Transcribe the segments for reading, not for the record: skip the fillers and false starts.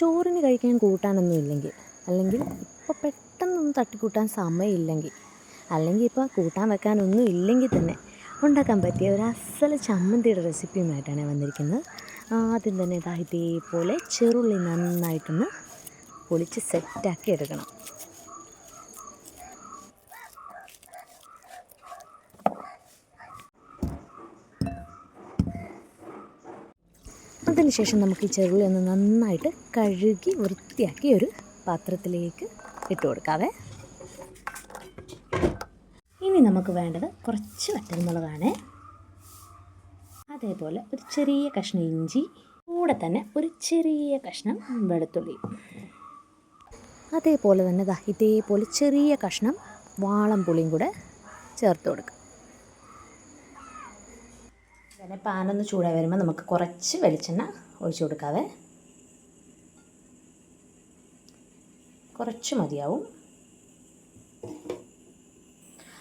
ചോറിന് കഴിക്കാൻ കൂട്ടാനൊന്നും ഇല്ലെങ്കിൽ, അല്ലെങ്കിൽ ഇപ്പോൾ പെട്ടെന്നൊന്നും തട്ടിക്കൂട്ടാൻ സമയമില്ലെങ്കിൽ, അല്ലെങ്കിൽ ഇപ്പോൾ കൂട്ടാൻ വെക്കാനൊന്നും ഇല്ലെങ്കിൽ തന്നെ ഉണ്ടാക്കാൻ പറ്റിയ ഒരു അസൽ ചമ്മന്തിയുടെ റെസിപ്പിയുമായിട്ടാണ് വന്നിരിക്കുന്നത്. ആദ്യം തന്നെ ഇതേപോലെ ചെറുള്ളി നന്നായിട്ടൊന്ന് പൊളിച്ച് സെറ്റാക്കി എടുക്കണം. അതിനുശേഷം നമുക്ക് ഈ ചെറുള്ളി ഒന്ന് നന്നായിട്ട് കഴുകി വൃത്തിയാക്കി ഒരു പാത്രത്തിലേക്ക് ഇട്ട് കൊടുക്കാവേ. ഇനി നമുക്ക് വേണ്ടത് കുറച്ച് വറ്റൽമുളകാണ്, അതേപോലെ ഒരു ചെറിയ കഷ്ണം ഇഞ്ചി, കൂടെ തന്നെ ഒരു ചെറിയ കഷ്ണം വെളുത്തുള്ളി, അതേപോലെ തന്നെ ഇതേപോലെ ചെറിയ കഷ്ണം വാളംപുളിയും കൂടെ ചേർത്ത് കൊടുക്കുക. പിന്നെ പാനൊന്ന് ചൂടായി വരുമ്പോൾ നമുക്ക് കുറച്ച് വെളിച്ചെണ്ണ ഒഴിച്ചു കൊടുക്കാവേ. കുറച്ച് മതിയാവും.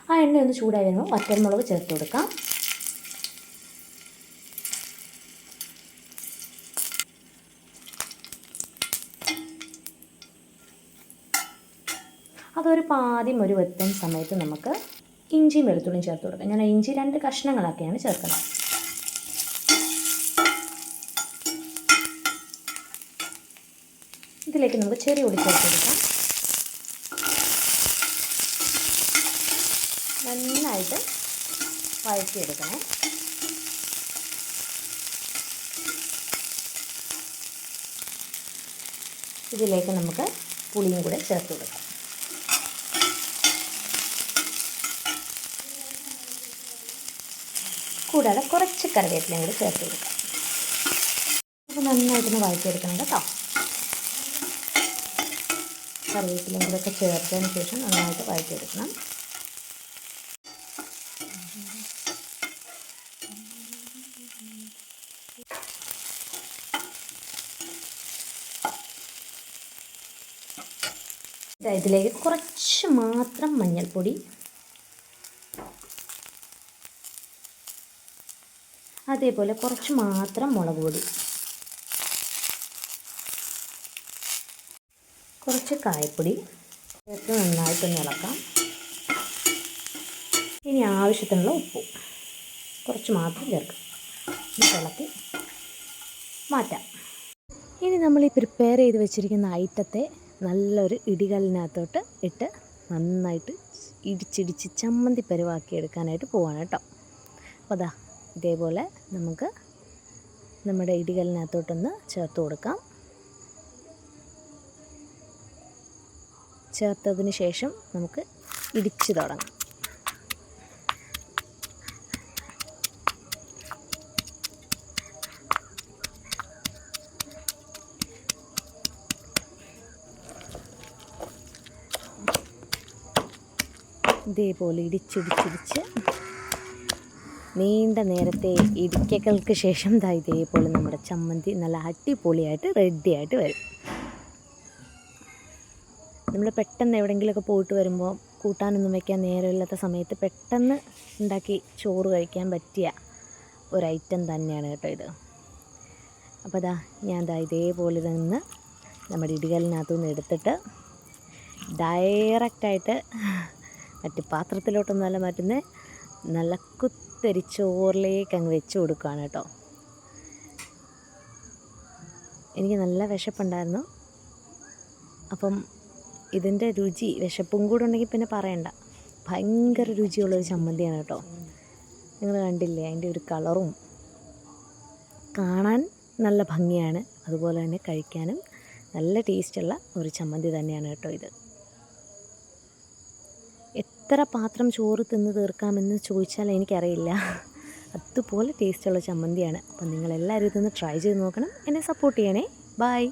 ആ എണ്ണ ഒന്ന് ചൂടായി വരുമ്പോൾ വറ്റൽമുളക് ചേർത്ത് കൊടുക്കാം. അതൊരു പാദ്യം ഒരു വെട്ടുന്ന സമയത്ത് നമുക്ക് ഇഞ്ചിയും വെളുത്തുള്ളിയും ചേർത്ത് കൊടുക്കാം. ഞാൻ ഇഞ്ചി 2 കഷ്ണങ്ങളാക്കിയാണ് ചേർക്കുന്നത്. ഇതിലേക്ക് നമുക്ക് ചെറിയ ഉള്ളി ചേർത്ത് കൊടുക്കാം. നന്നായിട്ട് വഴറ്റിയെടുക്കണം. ഇതിലേക്ക് നമുക്ക് പുളിയും കൂടെ ചേർത്ത് കൊടുക്കാം. കൂടാതെ കുറച്ച് കറിവേപ്പിലയും കൂടി ചേർത്ത് കൊടുക്കാം. അപ്പോൾ നന്നായിട്ടൊന്ന് വഴറ്റിയെടുക്കണം കേട്ടോ. കറിവേപ്പിലയും കൂടെ ഒക്കെ ചേർത്തതിന് ശേഷം നന്നായിട്ട് വഴറ്റിയെടുക്കണം. ഇതിലേക്ക് കുറച്ച് മാത്രം മഞ്ഞൾപ്പൊടി, അതേപോലെ കുറച്ച് മാത്രം മുളക് പൊടി, കുറച്ച് കായപ്പൊടി ചേർത്ത് നന്നായിട്ടൊന്ന് ഇളക്കാം. ഇനി ആവശ്യത്തിനുള്ള ഉപ്പും കുറച്ച് മാത്രം ചേർക്കാം. ഇളക്കി മാറ്റാം. ഇനി നമ്മൾ ഈ പ്രിപ്പയർ ചെയ്ത് വെച്ചിരിക്കുന്ന ഐറ്റത്തെ നല്ലൊരു ഇടികല്ലിനകത്തോട്ട് ഇട്ട് നന്നായിട്ട് ഇടിച്ചിടിച്ച് ചമ്മന്തി പരുവാക്കി എടുക്കാനായിട്ട് പോവാണ് കേട്ടോ. അപ്പോൾ ഇതേപോലെ നമുക്ക് നമ്മുടെ ഇടികല്ലിനകത്തോട്ടൊന്ന് ചേർത്ത് കൊടുക്കാം. ചേർത്തതിന് ശേഷം നമുക്ക് ഇടിച്ച് തുടങ്ങാം. ഇതേപോലെ ഇടിച്ചിടിച്ചിടിച്ച് നീണ്ട നേരത്തെ ഇടിക്കകൾക്ക് ശേഷം ഇതേപോലെ നമ്മുടെ ചമ്മന്തി നല്ല അടിപൊളിയായിട്ട് റെഡിയായിട്ട് വരും. നമ്മൾ പെട്ടെന്ന് എവിടെയെങ്കിലുമൊക്കെ പോയിട്ട് വരുമ്പോൾ കൂട്ടാനൊന്നും വയ്ക്കാൻ നേരമില്ലാത്ത സമയത്ത് പെട്ടെന്ന് ഉണ്ടാക്കി ചോറ് കഴിക്കാൻ പറ്റിയ ഒരു ഐറ്റം തന്നെയാണ് കേട്ടോ ഇത്. അപ്പോൾ ഞാൻ ഇതേപോലെ നിന്ന് നമ്മുടെ ഇടികല്ലിനകത്തു നിന്ന് എടുത്തിട്ട് ഡയറക്റ്റായിട്ട് മറ്റ് പാത്രത്തിലോട്ടൊന്നുമല്ല മാറ്റുന്നത്, നല്ല കുത്തരി ചോറിലേക്ക് അങ്ങ് വെച്ച് കൊടുക്കുകയാണ് കേട്ടോ. എനിക്ക് നല്ല വിശപ്പുണ്ടായിരുന്നു. അപ്പം ഇതിൻ്റെ രുചി, വിശപ്പും കൂടെ ഉണ്ടെങ്കിൽ പിന്നെ പറയണ്ട, ഭയങ്കര രുചിയുള്ളൊരു ചമ്മന്തിയാണ് കേട്ടോ. നിങ്ങൾ കണ്ടില്ലേ അതിൻ്റെ ഒരു കളറും, കാണാൻ നല്ല ഭംഗിയാണ്, അതുപോലെ തന്നെ കഴിക്കാനും നല്ല ടേസ്റ്റുള്ള ഒരു ചമ്മന്തി തന്നെയാണ് കേട്ടോ ഇത്. എത്ര പാത്രം ചോറ് തിന്ന് തീർക്കാമെന്ന് ചോദിച്ചാൽ എനിക്കറിയില്ല, അതുപോലെ ടേസ്റ്റുള്ള ചമ്മന്തിയാണ്. അപ്പം നിങ്ങളെല്ലാവരും ഇതൊന്ന് ട്രൈ ചെയ്ത് നോക്കണം. എന്നെ സപ്പോർട്ട് ചെയ്യണേ. ബൈ.